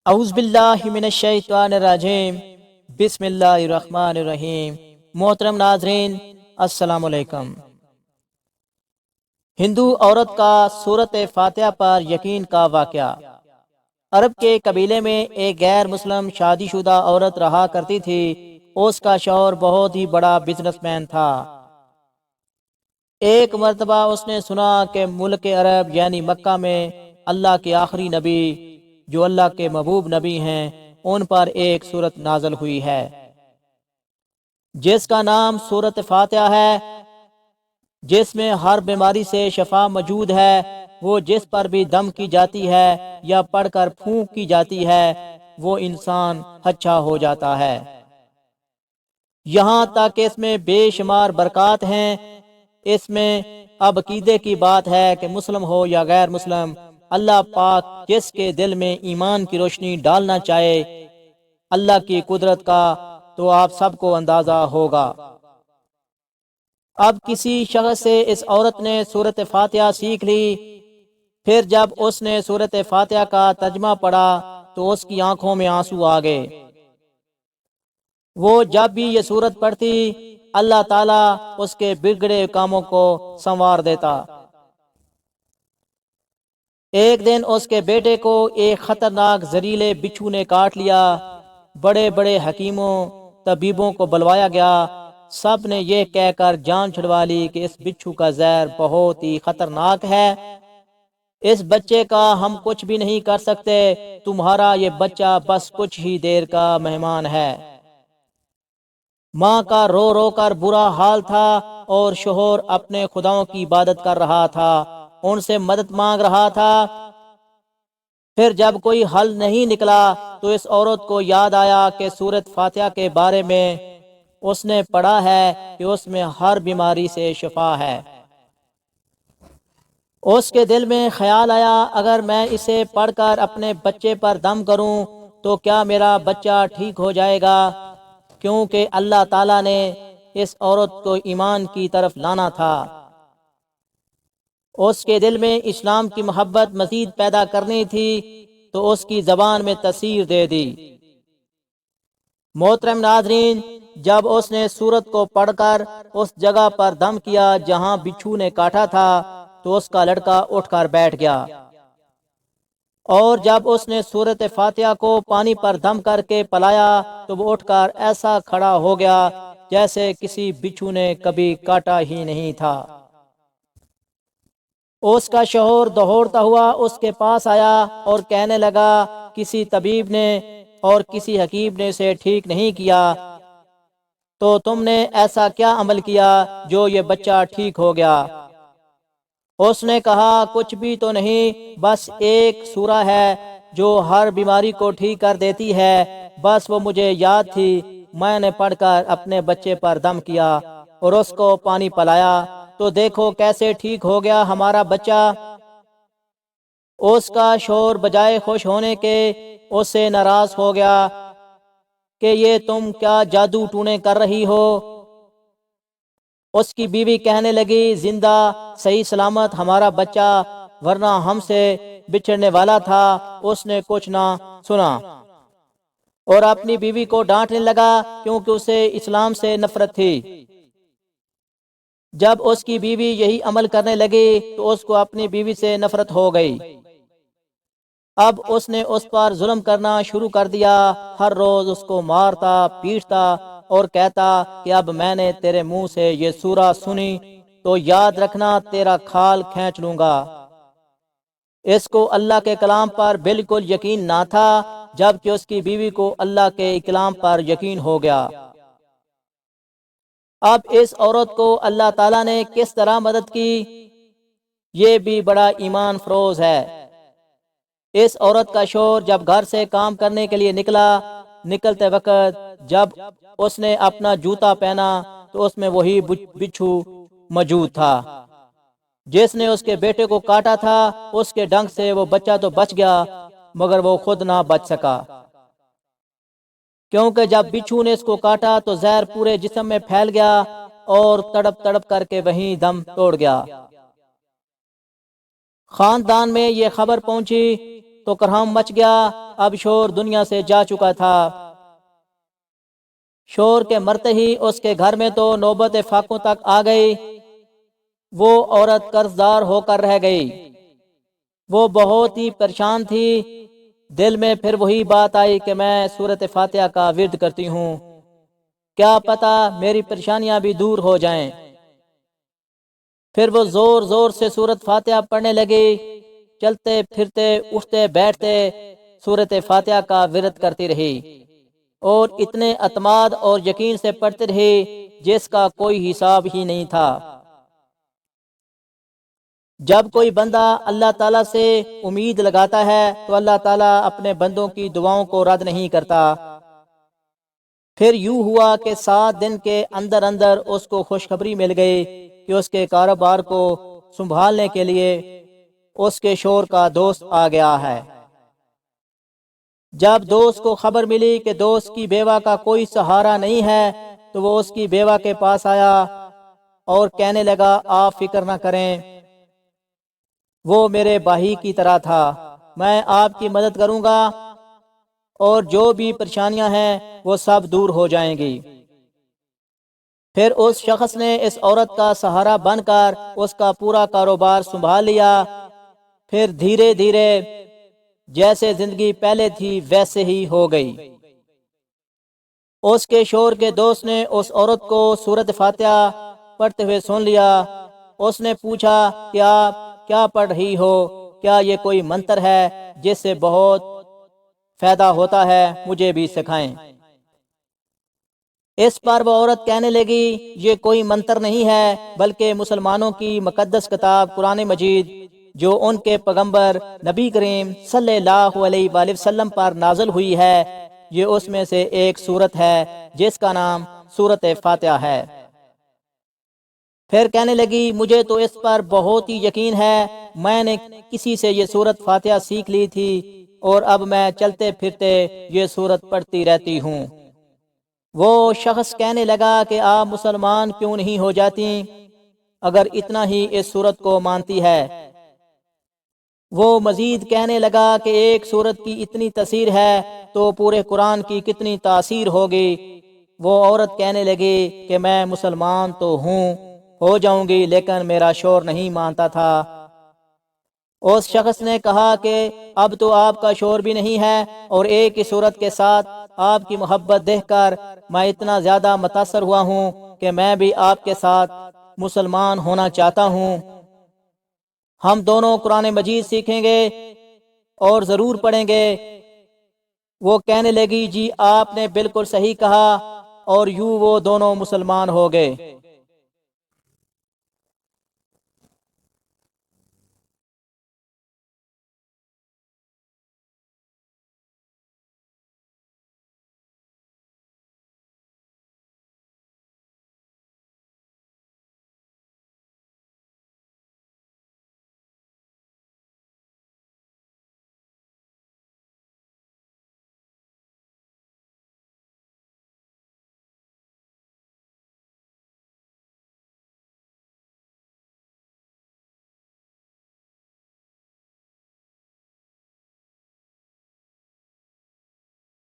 اعوذ باللہ من الشیطان الرجیم، بسم اللہ الرحمن الرحیم۔ محترم ناظرین، السلام علیکم۔ ہندو عورت کا سورۃ فاتحہ پر یقین کا واقعہ۔ عرب کے قبیلے میں ایک غیر مسلم شادی شدہ عورت رہا کرتی تھی۔ اس کا شوہر بہت ہی بڑا بزنس مین تھا۔ ایک مرتبہ اس نے سنا کہ ملک عرب یعنی مکہ میں اللہ کے آخری نبی جو اللہ کے محبوب نبی ہیں، ان پر ایک سورت نازل ہوئی ہے جس کا نام سورۃ فاتحہ ہے، جس میں ہر بیماری سے شفا موجود ہے۔ وہ جس پر بھی دم کی جاتی ہے یا پڑھ کر پھونک کی جاتی ہے، وہ انسان اچھا ہو جاتا ہے۔ یہاں تک کہ اس میں بے شمار برکات ہیں۔ اس میں اب عقیدے کی بات ہے کہ مسلم ہو یا غیر مسلم، اللہ پاک جس کے دل میں ایمان کی روشنی ڈالنا چاہے اللہ کی قدرت کا، تو آپ سب کو اندازہ ہوگا۔ اب کسی شخص سے اس عورت نے سورۃ فاتحہ سیکھ لی۔ پھر جب اس نے سورۃ فاتحہ کا ترجمہ پڑھا تو اس کی آنکھوں میں آنسو آ گئے۔ وہ جب بھی یہ سورت پڑھتی، اللہ تعالیٰ اس کے بگڑے کاموں کو سنوار دیتا۔ ایک دن اس کے بیٹے کو ایک خطرناک زہریلے بچھو نے کاٹ لیا۔ بڑے بڑے حکیموں طبیبوں کو بلوایا گیا۔ سب نے یہ کہہ کر جان چھڑوا لی کہ اس بچھو کا زہر بہت ہی خطرناک ہے، اس بچے کا ہم کچھ بھی نہیں کر سکتے، تمہارا یہ بچہ بس کچھ ہی دیر کا مہمان ہے۔ ماں کا رو رو کر برا حال تھا اور شوہر اپنے خداؤں کی عبادت کر رہا تھا، ان سے مدد مانگ رہا تھا۔ پھر جب کوئی حل نہیں نکلا تو اس عورت کو یاد آیا کہ سورۃ فاتحہ کے بارے میں اس نے پڑھا ہے کہ اس میں ہر بیماری سے شفا ہے۔ اس کے دل میں خیال آیا، اگر میں اسے پڑھ کر اپنے بچے پر دم کروں تو کیا میرا بچہ ٹھیک ہو جائے گا؟ کیونکہ اللہ تعالیٰ نے اس عورت کو ایمان کی طرف لانا تھا۔ اس کے دل میں اسلام کی محبت مزید پیدا کرنی تھی، تو اس کی زبان میں تاثیر دے دی۔ محترم ناظرین، جب اس نے سورت کو پڑھ کر اس جگہ پر دم کیا جہاں بچھو نے کاٹا تھا، تو اس کا لڑکا اٹھ کر بیٹھ گیا۔ اور جب اس نے سورۃ فاتحہ کو پانی پر دم کر کے پلایا تو وہ اٹھ کر ایسا کھڑا ہو گیا جیسے کسی بچھو نے کبھی کاٹا ہی نہیں تھا۔ اس کا شوہر دوڑتا ہوا اس کے پاس آیا اور کہنے لگا، کسی طبیب نے اور کسی حکیم نے اسے ٹھیک نہیں کیا، تو تم نے ایسا کیا عمل کیا جو یہ بچہ ٹھیک ہو گیا؟ اس نے کہا، کچھ بھی تو نہیں، بس ایک سورہ ہے جو ہر بیماری کو ٹھیک کر دیتی ہے، بس وہ مجھے یاد تھی، میں نے پڑھ کر اپنے بچے پر دم کیا اور اس کو پانی پلایا، تو دیکھو کیسے ٹھیک ہو گیا ہمارا بچہ۔ اس کا شوہر بجائے خوش ہونے کے اس سے ناراض ہو گیا کہ یہ تم کیا جادو ٹونے کر رہی ہو۔ اس کی بیوی کہنے لگی، زندہ صحیح سلامت ہمارا بچہ، ورنہ ہم سے بچھڑنے والا تھا، اس نے کچھ نہ سنا، اور اپنی بیوی کو ڈانٹنے لگا کیونکہ اسے اسلام سے نفرت تھی۔ جب اس کی بیوی یہی عمل کرنے لگی تو اس کو اپنی بیوی سے نفرت ہو گئی۔ اب اس نے اس پر ظلم کرنا شروع کر دیا، ہر روز اس کو مارتا پیٹتا اور کہتا کہ اب میں نے تیرے منہ سے یہ سورہ سنی تو یاد رکھنا تیرا کھال کھینچ لوں گا۔ اس کو اللہ کے کلام پر بالکل یقین نہ تھا، جبکہ اس کی بیوی کو اللہ کے کلام پر یقین ہو گیا۔ اب اس عورت کو اللہ تعالیٰ نے کس طرح مدد کی، یہ بھی بڑا ایمان فروز ہے۔ اس عورت کا شوہر جب گھر سے کام کرنے کے لیے نکلتے وقت جب اس نے اپنا جوتا پہنا تو اس میں وہی بچھو موجود تھا جس نے اس کے بیٹے کو کاٹا تھا۔ اس کے ڈنک سے وہ بچہ تو بچ گیا مگر وہ خود نہ بچ سکا، کیونکہ جب بچھو نے اس کو کاٹا تو زہر پورے جسم میں پھیل گیا اور تڑپ تڑپ کر کے وہیں دم توڑ گیا۔ خاندان میں یہ خبر پہنچی تو کرہم مچ گیا، اب شور دنیا سے جا چکا تھا۔ شور کے مرتے ہی اس کے گھر میں تو نوبت فاقوں تک آ گئی، وہ عورت قرض دار ہو کر رہ گئی، وہ بہت ہی پریشان تھی۔ دل میں پھر وہی بات آئی کہ میں سورۃ فاتحہ کا ورد کرتی ہوں، کیا پتہ میری پریشانیاں بھی دور ہو جائیں۔ پھر وہ زور زور سے سورۃ فاتحہ پڑھنے لگی، چلتے پھرتے اٹھتے بیٹھتے سورۃ فاتحہ کا ورد کرتی رہی، اور اتنے اعتماد اور یقین سے پڑھتی رہی جس کا کوئی حساب ہی نہیں تھا۔ جب کوئی بندہ اللہ تعالیٰ سے امید لگاتا ہے تو اللہ تعالیٰ اپنے بندوں کی دعاؤں کو رد نہیں کرتا۔ پھر یوں ہوا کہ 7 دن کے اندر اندر اس کو خوشخبری مل گئی کہ اس کے کاروبار کو سنبھالنے کے لیے اس کے شوہر کا دوست آ گیا ہے۔ جب دوست کو خبر ملی کہ دوست کی بیوہ کا کوئی سہارا نہیں ہے تو وہ اس کی بیوہ کے پاس آیا اور کہنے لگا، آپ فکر نہ کریں، وہ میرے بھائی کی طرح تھا، میں آپ کی مدد کروں گا اور جو بھی پریشانیاں ہیں وہ سب دور ہو جائیں گی۔ پھر اس شخص نے اس عورت کا سہارا بن کر اس کا پورا کاروبار سنبھال لیا۔ پھر دھیرے دھیرے جیسے زندگی پہلے تھی ویسے ہی ہو گئی۔ اس کے شوہر کے دوست نے اس عورت کو سورۃ فاتحہ پڑھتے ہوئے سن لیا۔ اس نے پوچھا کہ آپ کیا پڑھ رہی ہو؟ کیا یہ کوئی منتر ہے جس سے بہت فائدہ ہوتا ہے؟ مجھے بھی سکھائیں۔ اس پر وہ عورت کہنے لگی، یہ کوئی منتر نہیں ہے بلکہ مسلمانوں کی مقدس کتاب قرآن مجید جو ان کے پیغمبر نبی کریم صلی اللہ علیہ وآلہ وسلم پر نازل ہوئی ہے، یہ اس میں سے ایک سورت ہے جس کا نام سورۃ فاتحہ ہے۔ پھر کہنے لگی، مجھے تو اس پر بہت ہی یقین ہے، میں نے کسی سے یہ سورۃ فاتحہ سیکھ لی تھی اور اب میں چلتے پھرتے یہ سورت پڑھتی رہتی ہوں۔ وہ شخص کہنے لگا کہ آپ مسلمان کیوں نہیں ہو جاتی اگر اتنا ہی اس سورت کو مانتی ہے؟ وہ مزید کہنے لگا کہ ایک سورت کی اتنی تاثیر ہے تو پورے قرآن کی کتنی تاثیر ہوگی۔ وہ عورت کہنے لگی کہ میں مسلمان تو ہو جاؤں گی لیکن میرا شوہر نہیں مانتا تھا۔ اس شخص نے کہا کہ اب تو آپ کا شوہر بھی نہیں ہے اور ایک ہی صورت کے ساتھ آپ کی محبت دیکھ کر میں اتنا زیادہ متاثر ہوا ہوں کہ میں بھی آپ کے ساتھ مسلمان ہونا چاہتا ہوں۔ ہم دونوں قرآن مجید سیکھیں گے اور ضرور پڑھیں گے۔ وہ کہنے لگی، جی آپ نے بالکل صحیح کہا، اور یوں وہ دونوں مسلمان ہو گئے۔